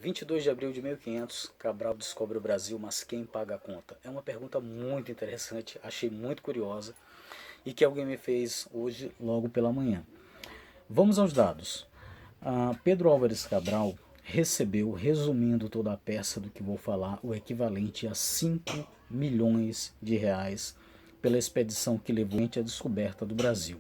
22 de abril de 1500, Cabral descobre o Brasil, mas quem paga a conta? É uma pergunta muito interessante, achei muito curiosa e que alguém me fez hoje logo pela manhã. Vamos aos dados. Pedro Álvares Cabral recebeu, resumindo toda a peça do que vou falar, o equivalente a 5 milhões de reais pela expedição que levou à descoberta do Brasil.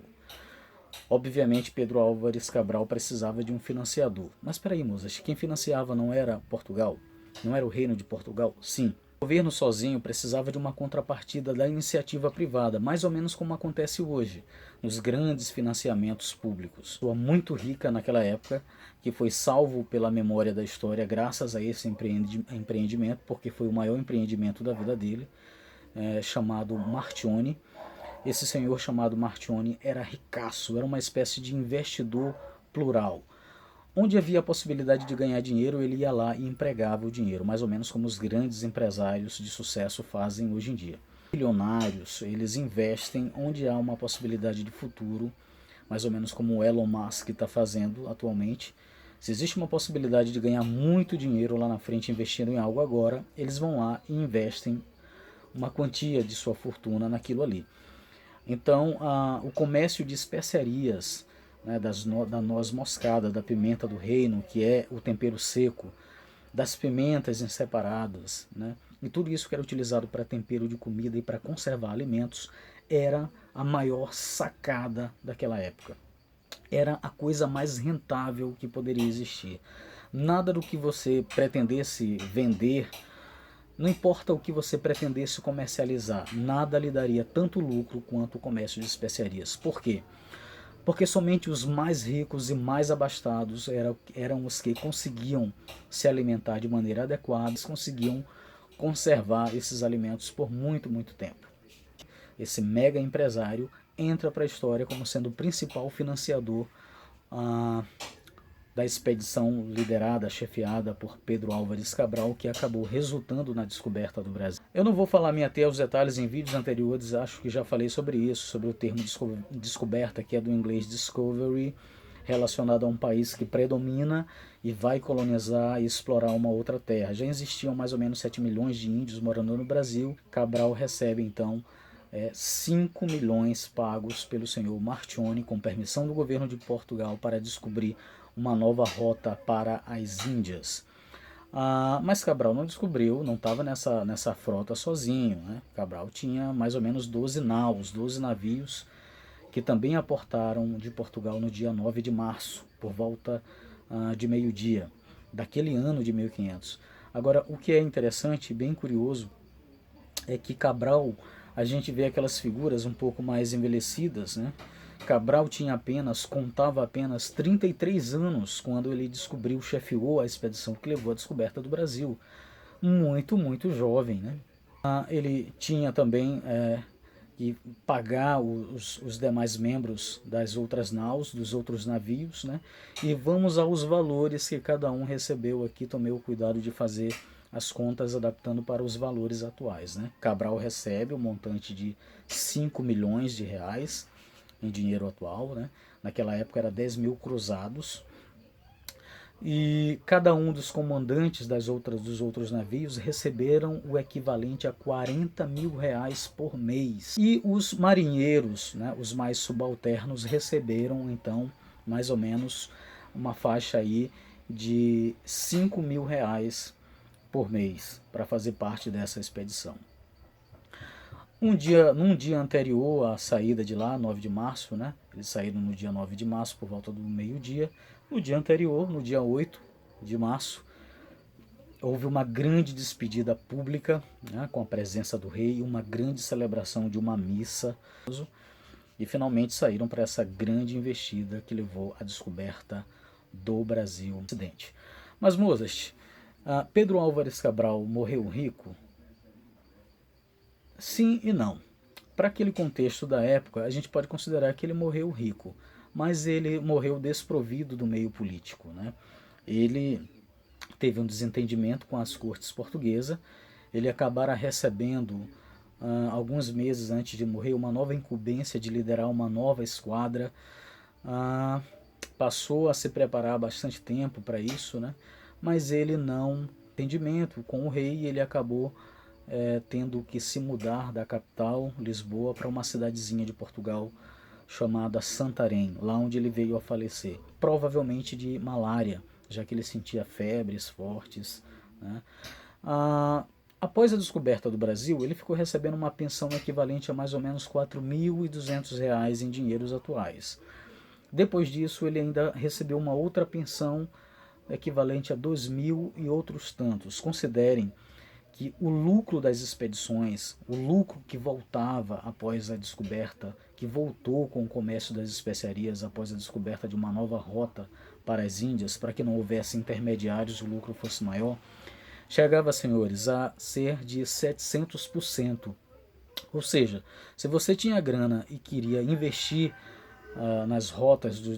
Obviamente, Pedro Álvares Cabral precisava de um financiador. Mas espera aí, moças, quem financiava não era Portugal? Não era o Reino de Portugal? Sim. O governo sozinho precisava de uma contrapartida da iniciativa privada, mais ou menos como acontece hoje, nos grandes financiamentos públicos. Pessoa muito rica naquela época, que foi salvo pela memória da história graças a esse empreendimento, porque foi o maior empreendimento da vida dele, chamado Martione. Esse senhor chamado Martione era ricaço, era uma espécie de investidor plural. Onde havia a possibilidade de ganhar dinheiro, ele ia lá e empregava o dinheiro, mais ou menos como os grandes empresários de sucesso fazem hoje em dia. Milionários, eles investem onde há uma possibilidade de futuro, mais ou menos como o Elon Musk está fazendo atualmente. Se existe uma possibilidade de ganhar muito dinheiro lá na frente investindo em algo agora, eles vão lá e investem uma quantia de sua fortuna naquilo ali. Então, o comércio de especiarias, né, da noz moscada, da pimenta do reino, que é o tempero seco, das pimentas em separadas, né, e tudo isso que era utilizado para tempero de comida e para conservar alimentos, era a maior sacada daquela época. Era a coisa mais rentável que poderia existir. Nada do que você pretendesse vender, não importa o que você pretendesse comercializar, nada lhe daria tanto lucro quanto o comércio de especiarias. Por quê? Porque somente os mais ricos e mais abastados eram os que conseguiam se alimentar de maneira adequada, conseguiam conservar esses alimentos por muito, muito tempo. Esse mega empresário entra para a história como sendo o principal financiador da expedição liderada, chefiada por Pedro Álvares Cabral, que acabou resultando na descoberta do Brasil. Eu não vou me ater aos detalhes em vídeos anteriores, acho que já falei sobre isso, sobre o termo descoberta, que é do inglês discovery, relacionado a um país que predomina e vai colonizar e explorar uma outra terra. Já existiam mais ou menos 7 milhões de índios morando no Brasil. Cabral recebe então 5 milhões pagos pelo senhor Martione, com permissão do governo de Portugal, para descobrir uma nova rota para as Índias. Mas Cabral não descobriu, não estava nessa frota sozinho, né? Cabral tinha mais ou menos 12 naus, 12 navios, que também aportaram de Portugal no dia 9 de março, por volta de meio-dia, daquele ano de 1500. Agora, o que é interessante e bem curioso é que Cabral, a gente vê aquelas figuras um pouco mais envelhecidas, né? Cabral contava apenas 33 anos quando ele chefiou a expedição que levou à descoberta do Brasil. Muito, muito jovem, né? Ele tinha também que pagar os demais membros das outras naus, dos outros navios, né? E vamos aos valores que cada um recebeu aqui, tomei o cuidado de fazer as contas adaptando para os valores atuais, né? Cabral recebe um montante de 5 milhões de reais, em dinheiro atual, né? Naquela época era 10 mil cruzados, e cada um dos comandantes dos outros navios receberam o equivalente a 40 mil reais por mês. E os marinheiros, né, os mais subalternos, receberam então mais ou menos uma faixa aí de 5 mil reais por mês para fazer parte dessa expedição. Num dia anterior à saída de lá, 9 de março, né? Eles saíram no dia 9 de março por volta do meio-dia. No dia anterior, no dia 8 de março, houve uma grande despedida pública, né, com a presença do rei, uma grande celebração de uma missa, e finalmente saíram para essa grande investida que levou à descoberta do Brasil Ocidente. Mas, moças, Pedro Álvares Cabral morreu rico? Sim e não. Para aquele contexto da época, a gente pode considerar que ele morreu rico, mas ele morreu desprovido do meio político, né? Ele teve um desentendimento com as cortes portuguesas, ele acabara recebendo, alguns meses antes de morrer, uma nova incumbência de liderar uma nova esquadra, passou a se preparar bastante tempo para isso, né? mas ele não tem entendimento com o rei e ele acabou tendo que se mudar da capital, Lisboa, para uma cidadezinha de Portugal chamada Santarém, lá onde ele veio a falecer, provavelmente de malária, já que ele sentia febres fortes, né? Após a descoberta do Brasil, ele ficou recebendo uma pensão equivalente a mais ou menos R$ 4.200 em dinheiros atuais. Depois disso, ele ainda recebeu uma outra pensão equivalente a 2.000 e outros tantos. Considerem que o lucro das expedições, o lucro que voltava após a descoberta, que voltou com o comércio das especiarias após a descoberta de uma nova rota para as Índias, para que não houvesse intermediários e o lucro fosse maior, chegava, senhores, a ser de 700%. Ou seja, se você tinha grana e queria investir nas rotas do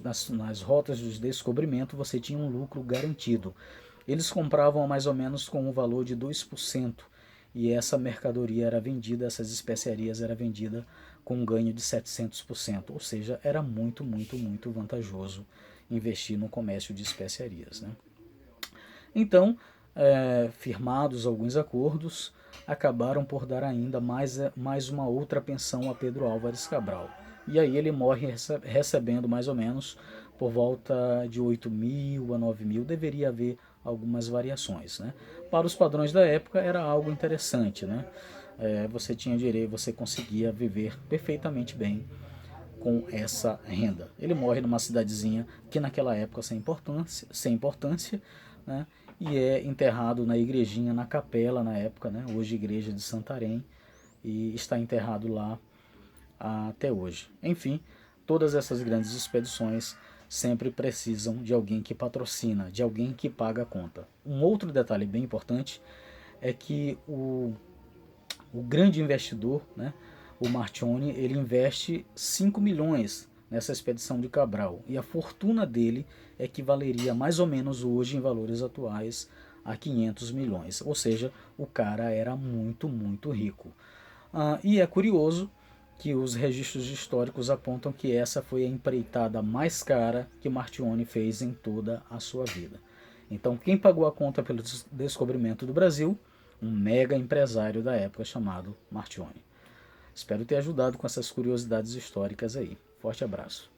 descobrimento, você tinha um lucro garantido. Eles compravam mais ou menos com um valor de 2%, e essa mercadoria era vendida, essas especiarias era vendida com um ganho de 700%, ou seja, era muito, muito, muito vantajoso investir no comércio de especiarias, né? Então, firmados alguns acordos, acabaram por dar ainda mais uma outra pensão a Pedro Álvares Cabral. E aí ele morre recebendo mais ou menos por volta de 8.000 a 9.000, deveria haver algumas variações, né? Para os padrões da época era algo interessante, né? Você tinha direito, você conseguia viver perfeitamente bem com essa renda. Ele morre numa cidadezinha que naquela época sem importância, né? E é enterrado na igrejinha, na capela na época, né? Hoje igreja de Santarém, e está enterrado lá até hoje. Enfim, todas essas grandes expedições sempre precisam de alguém que patrocina, de alguém que paga a conta. Um outro detalhe bem importante é que o grande investidor, né, o Marchione, ele investe 5 milhões nessa expedição de Cabral, e a fortuna dele equivaleria mais ou menos hoje em valores atuais a 500 milhões, ou seja, o cara era muito, muito rico. E é curioso que os registros históricos apontam que essa foi a empreitada mais cara que Marchione fez em toda a sua vida. Então, quem pagou a conta pelo descobrimento do Brasil? Um mega empresário da época chamado Marchione. Espero ter ajudado com essas curiosidades históricas aí. Forte abraço.